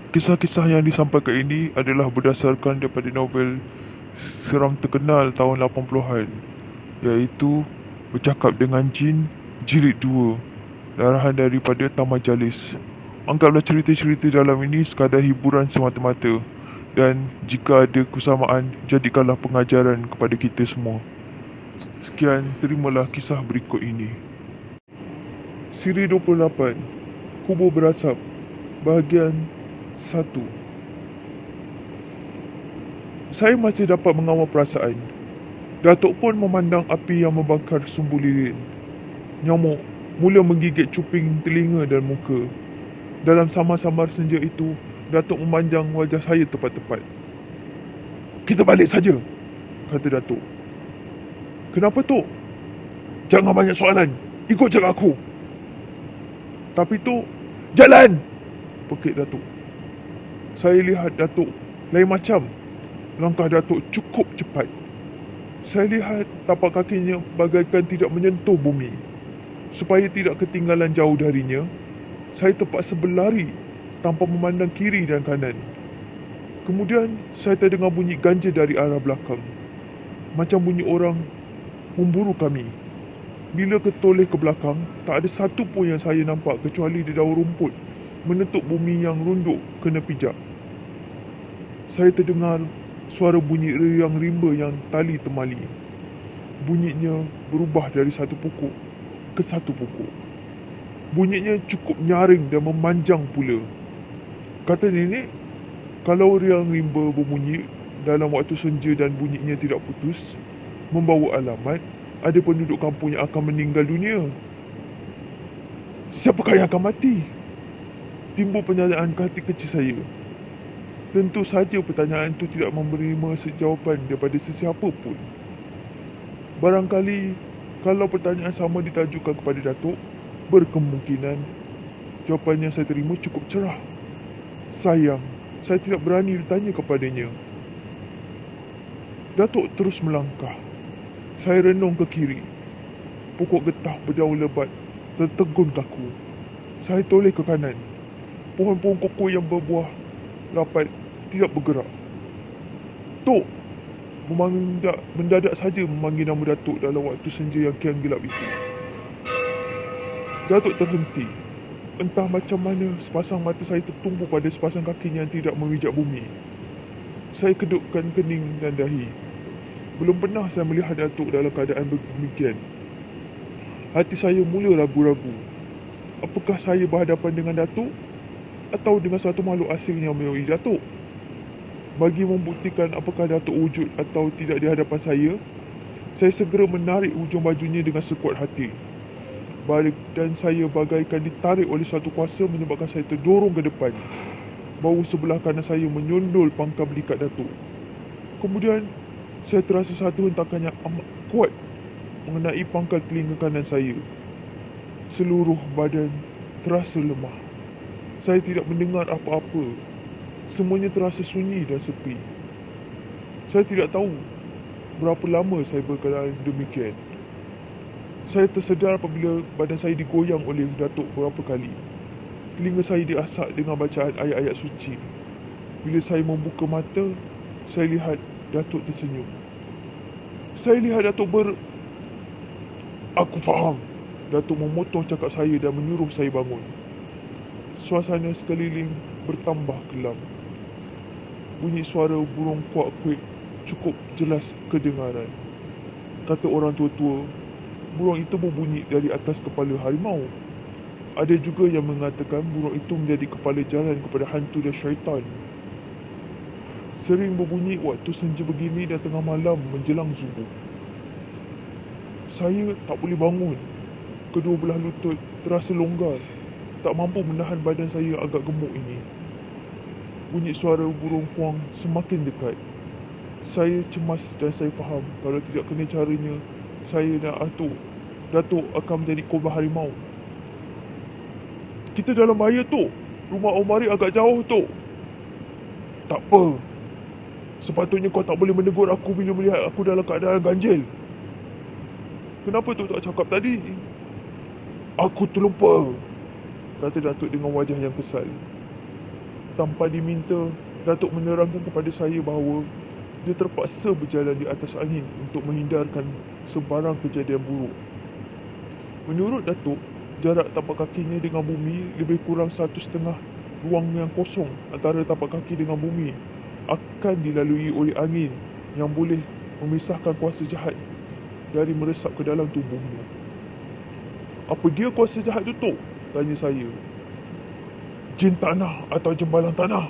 Kisah-kisah yang disampaikan ini adalah berdasarkan daripada novel seram terkenal tahun 80-an, iaitu Bercakap dengan Jin Jilid 2, arahan daripada Tamajalis. Anggaplah cerita-cerita dalam ini sekadar hiburan semata-mata, dan jika ada kesamaan, jadikanlah pengajaran kepada kita semua. Sekian, terimalah kisah berikut ini. Siri 28, Kubur Berasap, bahagian 1. Saya masih dapat mengawal perasaan. Datuk pun memandang api yang membakar sumbu lilin. Nyamuk mula menggigit cuping telinga dan muka. Dalam samar-samar senja itu, Datuk memanjang wajah saya tepat-tepat. "Kita balik saja," kata Datuk. "Kenapa, Tok?" "Jangan banyak soalan. Ikut cakap aku." "Tapi, Tok..." "Jalan!" pekik Datuk. Saya lihat Datuk lain macam. Langkah Datuk cukup cepat. Saya lihat tapak kakinya bagaikan tidak menyentuh bumi. Supaya tidak ketinggalan jauh darinya, saya terpaksa berlari tanpa memandang kiri dan kanan. Kemudian saya terdengar bunyi ganja dari arah belakang, macam bunyi orang memburu kami. Bila ketoleh ke belakang, tak ada satu pun yang saya nampak kecuali dedaunan rumput menutup bumi yang runduk kena pijak. Saya terdengar suara bunyi riang rimba yang tali temali. Bunyinya berubah dari satu pokok ke satu pokok. Bunyinya cukup nyaring dan memanjang pula. Kata nenek, kalau riang rimba berbunyi dalam waktu senja dan bunyinya tidak putus, membawa alamat ada penduduk kampung yang akan meninggal dunia. Siapakah yang akan mati? Timbul pertanyaan ke hati kecil saya. Tentu saja pertanyaan itu tidak menerima jawapan daripada sesiapa pun. Barangkali kalau pertanyaan sama ditajukan kepada Datuk, berkemungkinan jawapan yang saya terima cukup cerah. Sayang, saya tidak berani bertanya kepadanya. Datuk terus melangkah. Saya renung ke kiri. Pokok getah berdaun lebat tertegun kaku. Saya toleh ke kanan. Pohon-pohon koko yang berbuah rapat tidak bergerak. "Tok!" Mendadak saja memanggil nama Datuk dalam waktu senja yang kian gelap itu. Datuk terhenti. Entah macam mana sepasang mata saya tertumpu pada sepasang kakinya yang tidak memijak bumi. Saya kedupkan kening dan dahi. Belum pernah saya melihat Datuk dalam keadaan demikian. Hati saya mula ragu-ragu. Apakah saya berhadapan dengan Datuk atau dengan satu makhluk asing yang menyertai Datuk? Bagi membuktikan apakah Datuk wujud atau tidak di hadapan saya segera menarik hujung bajunya dengan sekuat hati. Badan saya bagaikan ditarik oleh suatu kuasa menyebabkan saya terdorong ke depan. Bahu sebelah kanan saya menyundul pangkal belikat Datuk. Kemudian, saya terasa satu hentakan yang amat kuat mengenai pangkal telinga kanan saya. Seluruh badan terasa lemah. Saya tidak mendengar apa-apa. Semuanya terasa sunyi dan sepi. Saya tidak tahu berapa lama saya berkeadaan demikian. Saya tersedar apabila badan saya digoyang oleh Datuk beberapa kali. Telinga saya diasak dengan bacaan ayat-ayat suci. Bila saya membuka mata, saya lihat Datuk tersenyum. Saya lihat Datuk "Aku faham." Datuk memotong cakap saya dan menyuruh saya bangun. Suasana sekeliling bertambah kelam. Bunyi suara burung kuak-kuik cukup jelas kedengaran. Kata orang tua-tua, burung itu berbunyi dari atas kepala harimau. Ada juga yang mengatakan burung itu menjadi kepala jalan kepada hantu dan syaitan. Sering berbunyi waktu senja begini dan tengah malam menjelang subuh. Saya tak boleh bangun. Kedua belah lutut terasa longgar. Tak mampu menahan badan saya agak gemuk ini. Bunyi suara burung kuang semakin dekat. Saya cemas dan saya faham kalau tidak kena caranya, saya dan Datuk akan menjadi korban harimau. "Kita dalam bahaya, Tok. Rumah Omari agak jauh, Tok." "Tak apa. Sepatutnya kau tak boleh menegur aku bila melihat aku dalam keadaan ganjil." "Kenapa Tok tak cakap tadi?" "Aku terlupa," kata Datuk dengan wajah yang kesal. Tanpa diminta, Datuk menerangkan kepada saya bahawa dia terpaksa berjalan di atas angin untuk menghindarkan sebarang kejadian buruk. Menurut Datuk, jarak tapak kakinya dengan bumi lebih kurang 1,5 ruang yang kosong antara tapak kaki dengan bumi akan dilalui oleh angin yang boleh memisahkan kuasa jahat dari meresap ke dalam tubuhnya. Apa dia kuasa jahat tu, Tok? Tanya saya. Jin tanah atau jembalang tanah?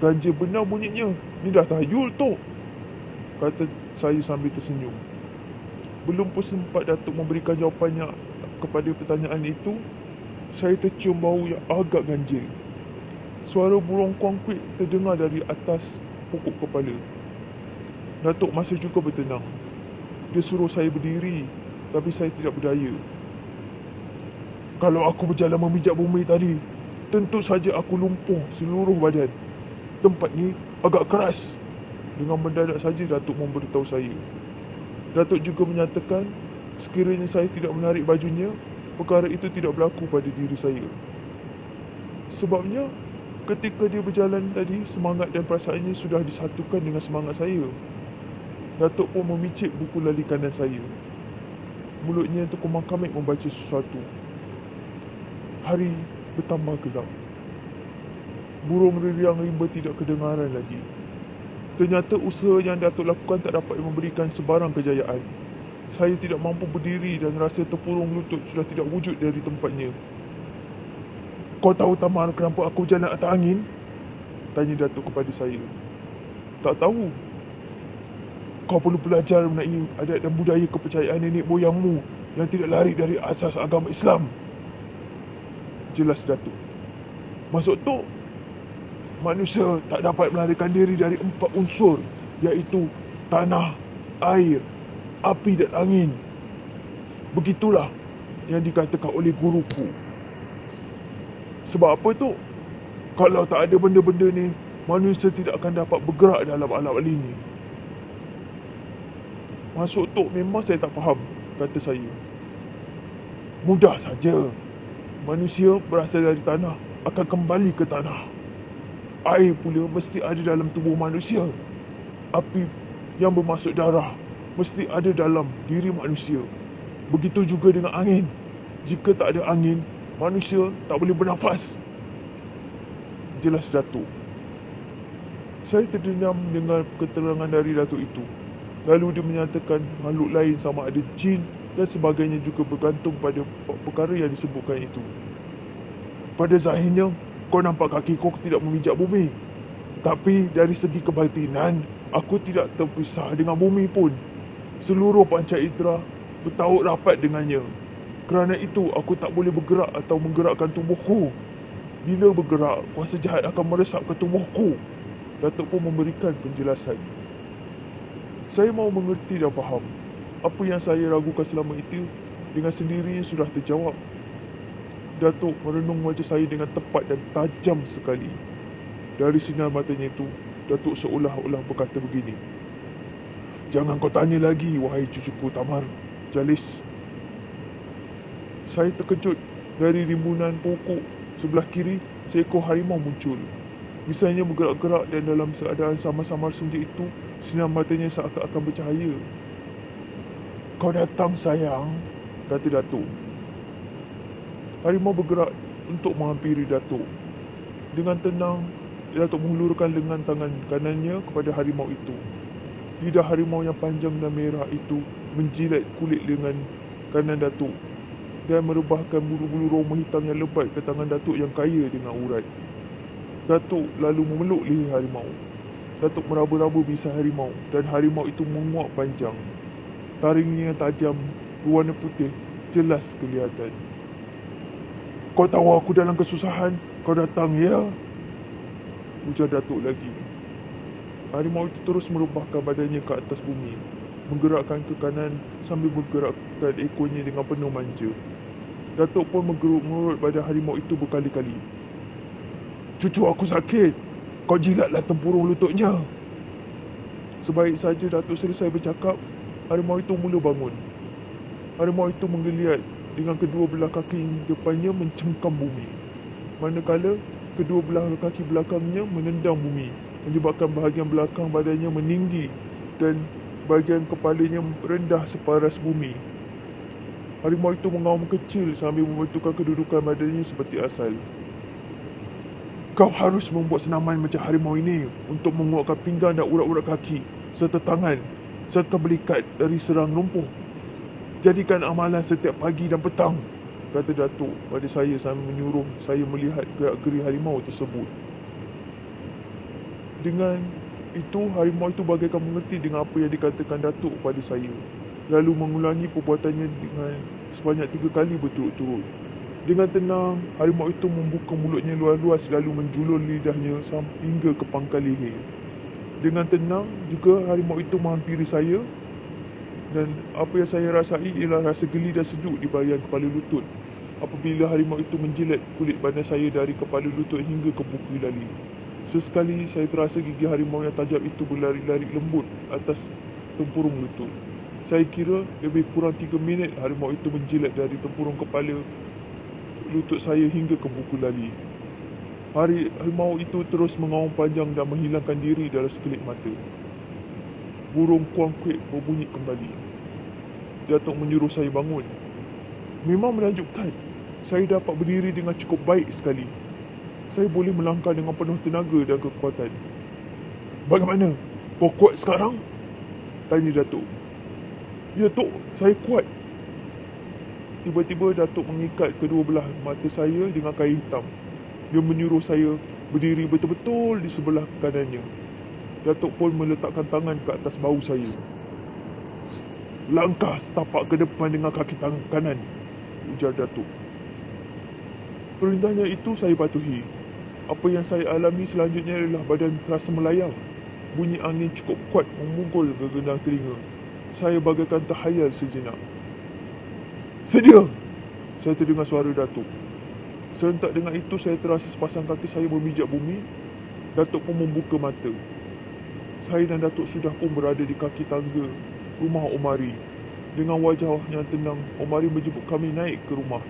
Ganjil benar bunyinya. Ni dah tahayul, Tok, kata saya sambil tersenyum. Belum pun sempat Datuk memberikan jawapannya kepada pertanyaan itu, saya tercium bau yang agak ganjil. Suara burung konkrit terdengar dari atas pokok kepala. Datuk masih juga bertenang. Dia suruh saya berdiri, tapi saya tidak berdaya. Kalau aku berjalan memijak bumi tadi, tentu saja aku lumpuh seluruh badan. Tempat ni agak keras. Dengan mendadak saja Datuk memberitahu saya. Datuk juga menyatakan sekiranya saya tidak menarik bajunya, perkara itu tidak berlaku pada diri saya. Sebabnya, ketika dia berjalan tadi, semangat dan perasaannya sudah disatukan dengan semangat saya. Datuk pun memicit buku lali kanan saya. Mulutnya terkomang-kamik membaca sesuatu. Hari bertambah gelap. Burung riang rimba tidak kedengaran lagi. Ternyata usaha yang Datuk lakukan tak dapat memberikan sebarang kejayaan. Saya tidak mampu berdiri dan rasa terpurung lutut sudah tidak wujud dari tempatnya. Kau tahu, Tamar, kenapa aku jalan atas angin? Tanya Datuk kepada saya. Tak tahu. Kau perlu belajar mengenai adat dan budaya kepercayaan nenek moyangmu yang tidak lari dari asas agama Islam. Jelas Datuk. Maksud tu, manusia tak dapat melarikan diri dari 4 unsur, iaitu tanah, air, api dan angin. Begitulah yang dikatakan oleh guruku. Sebab apa tu? Kalau tak ada benda-benda ni, manusia tidak akan dapat bergerak dalam alam ini. Maksud tu memang saya tak faham, kata saya. Mudah saja. Manusia berasal dari tanah, akan kembali ke tanah. Air pula mesti ada dalam tubuh manusia. Api yang bermaksud darah mesti ada dalam diri manusia. Begitu juga dengan angin. Jika tak ada angin, manusia tak boleh bernafas. Jelas Datuk. Saya terdiam dengan keterangan dari Datuk itu. Lalu dia menyatakan makhluk lain sama ada jin dan sebagainya juga bergantung pada perkara yang disebutkan itu. Pada zahirnya, kau nampak kaki kau tidak memijak bumi. Tapi dari segi kebatinan, aku tidak terpisah dengan bumi pun. Seluruh panca indera bertaut rapat dengannya. Kerana itu, aku tak boleh bergerak atau menggerakkan tubuhku. Bila bergerak, kuasa jahat akan meresap ke tubuhku. Datuk pun memberikan penjelasan. Saya mahu mengerti dan faham. Apa yang saya ragukan selama itu dengan sendirinya sudah terjawab. Datuk merenung wajah saya dengan tepat dan tajam sekali. Dari sinar matanya itu, Datuk seolah-olah berkata begini. Jangan kau tanya lagi, wahai cucuku Tamar, Jalis. Saya terkejut. Dari rimbunan pokok sebelah kiri, seekor harimau muncul. Misalnya bergerak-gerak dan dalam keadaan samar-samar senja itu, sinar matanya seakan-akan bercahaya. Kau datang, sayang, kata Datuk. Harimau bergerak untuk menghampiri Datuk. Dengan tenang, Datuk mengulurkan lengan tangan kanannya kepada harimau itu. Lidah harimau yang panjang dan merah itu menjilat kulit lengan kanan Datuk dan merebahkan bulu-bulu roma hitam yang lebat ke tangan Datuk yang kaya dengan urat. Datuk lalu memeluk leher harimau. Datuk meraba-raba bisa harimau dan harimau itu menguap panjang. Taringnya yang tajam berwarna putih jelas kelihatan. Kau tahu aku dalam kesusahan, kau datang, ya? Ujar Datuk lagi. Harimau itu terus merebahkan badannya ke atas bumi, menggerakkan ke kanan sambil menggerakkan ekornya dengan penuh manja. Datuk pun menggeruk mulut badan harimau itu berkali-kali. Cucu aku sakit, kau jilatlah tempurung lututnya. Sebaik saja Datuk selesai bercakap, harimau itu mula bangun. Harimau itu menggeliat dengan kedua belah kaki depannya mencengkam bumi. manakala kedua belah kaki belakangnya menendang bumi, menyebabkan bahagian belakang badannya meninggi dan bahagian kepalanya rendah separas bumi. Harimau itu mengaum kecil sambil membentukkan kedudukan badannya seperti asal. Kau harus membuat senaman macam harimau ini untuk menguatkan pinggang dan urat-urat kaki serta tangan serta belikat dari serang lumpuh. Jadikan amalan setiap pagi dan petang, kata Datuk pada saya sambil menyuruh saya melihat gerak-geri harimau tersebut. Dengan itu, harimau itu bagaikan mengerti dengan apa yang dikatakan Datuk pada saya, lalu mengulangi perbuatannya dengan sebanyak 3 kali berturut-turut. Dengan tenang, harimau itu membuka mulutnya luas-luas lalu menjulur lidahnya hingga ke pangkal leher. Dengan tenang juga harimau itu menghampiri saya, dan apa yang saya rasai ialah rasa geli dan sejuk di bahagian kepala lutut apabila harimau itu menjilat kulit badan saya dari kepala lutut hingga ke buku lali. Sesekali saya terasa gigi harimau yang tajam itu berlari-lari lembut atas tempurung lutut. Saya kira lebih kurang 3 minit harimau itu menjilat dari tempurung kepala lutut saya hingga ke buku lali. Harimau itu terus mengaum panjang dan menghilangkan diri dalam sekelip mata. Burung kuangkuit berbunyi kembali. Datuk menyuruh saya bangun. Memang menakjubkan. Saya dapat berdiri dengan cukup baik sekali. Saya boleh melangkah dengan penuh tenaga dan kekuatan. Bagaimana? Kau kuat sekarang? Tanya Datuk. Ya, Tok, saya kuat. Tiba-tiba Datuk mengikat kedua belah mata saya dengan kain hitam. Dia menyuruh saya berdiri betul-betul di sebelah kanannya. Datuk pun meletakkan tangan ke atas bahu saya. Langkah setapak ke depan dengan kaki tangan kanan, ujar Datuk. Perintahnya itu saya patuhi. Apa yang saya alami selanjutnya adalah badan terasa melayang. Bunyi angin cukup kuat memukul ke gendang telinga. Saya bagaikan terhayal sejenak. Sedia! Saya terdengar suara Datuk. Serentak dengan itu saya terasa sepasang kaki saya memijak bumi. Datuk pun membuka mata. Saya dan Datuk sudah pun berada di kaki tangga rumah Omari. Dengan wajah yang tenang, Omari menjemput kami naik ke rumah.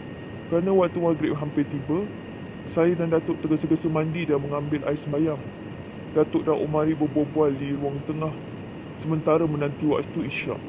Kerana waktu maghrib hampir tiba, saya dan Datuk tergesa-gesa mandi dan mengambil air sembahyang. Datuk dan Omari berbual-bual di ruang tengah sementara menanti waktu isyak.